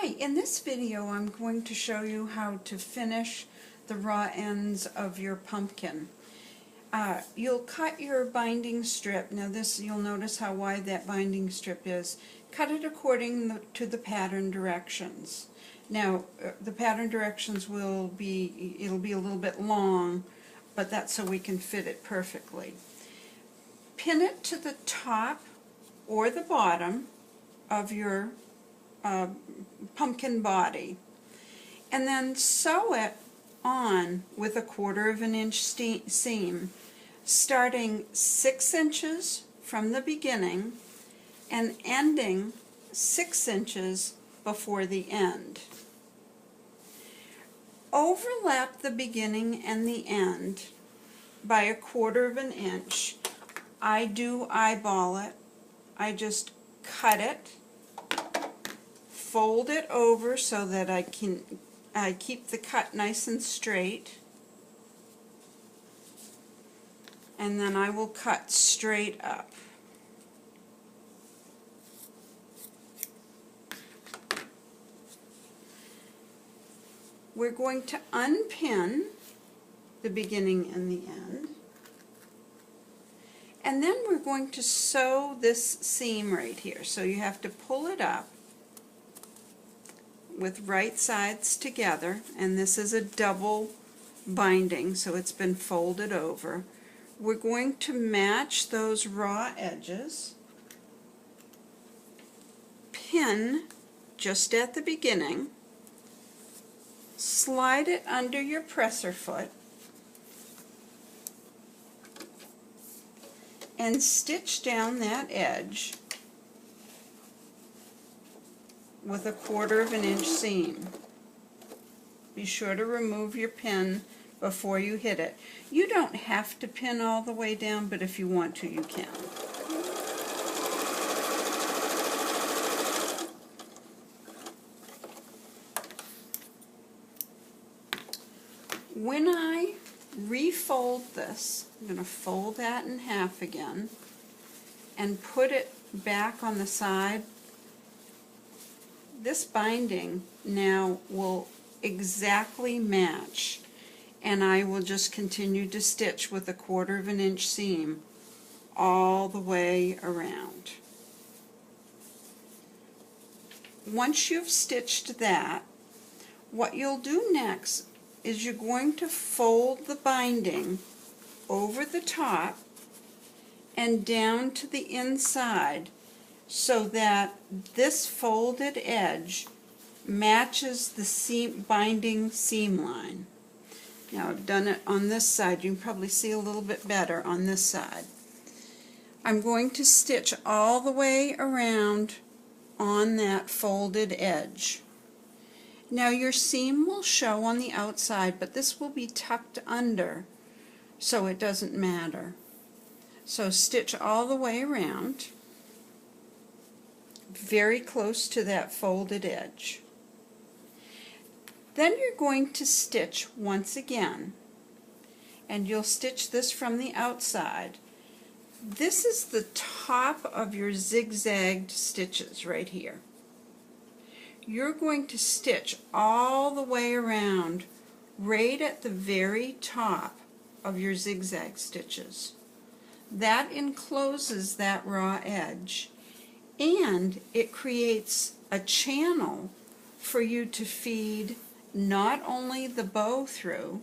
Hi, in this video I'm going to show you how to finish the raw ends of your pumpkin. You'll cut your binding strip. Now this, you'll notice how wide that binding strip is. Cut it according to the pattern directions. Now the pattern directions it'll be a little bit long, but that's so we can fit it perfectly. Pin it to the top or the bottom of your pumpkin body, and then sew it on with 1/4 inch seam, starting 6 inches from the beginning and ending 6 inches before the end. Overlap the beginning and the end by 1/4 inch. I do eyeball it. I just cut it, fold it over so that I keep the cut nice and straight, and then I will cut straight up. We're going to unpin the beginning and the end, and then we're going to sew this seam right here. So you have to pull it up with right sides together, and this is a double binding, so it's been folded over. We're going to match those raw edges, pin just at the beginning, slide it under your presser foot, and stitch down that edge with 1/4 inch seam. Be sure to remove your pin before you hit it. You don't have to pin all the way down, but if you want to, you can. When I refold this, I'm going to fold that in half again and put it back on the side. This binding now will exactly match, and I will just continue to stitch with 1/4 inch seam all the way around. Once you've stitched that, what you'll do next is you're going to fold the binding over the top and down to the inside, so that this folded edge matches the binding seam line. Now I've done it on this side. You can probably see a little bit better on this side. I'm going to stitch all the way around on that folded edge. Now your seam will show on the outside, but this will be tucked under, so it doesn't matter. So stitch all the way around, very close to that folded edge. Then you're going to stitch once again, and you'll stitch this from the outside. This is the top of your zigzagged stitches right here. You're going to stitch all the way around, right at the very top of your zigzag stitches. That encloses that raw edge, and it creates a channel for you to feed not only the bow through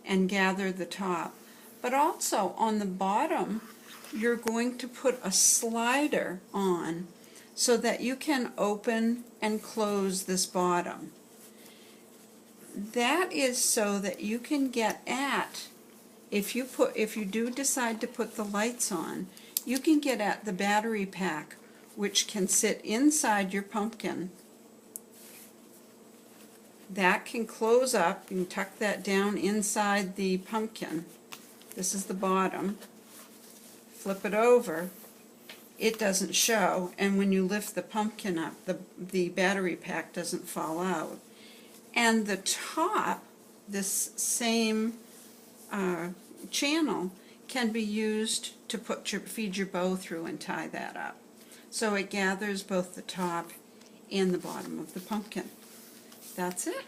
and gather the top, but also on the bottom you're going to put a slider on so that you can open and close this bottom. That is so that you can get at, if you do decide to put the lights on, you can get at the battery pack, which can sit inside your pumpkin. That can close up. You can tuck that down inside the pumpkin. This is the bottom. Flip it over. It doesn't show, and when you lift the pumpkin up, the battery pack doesn't fall out. And the top, this same channel, can be used to feed your bow through and tie that up. So it gathers both the top and the bottom of the pumpkin. That's it.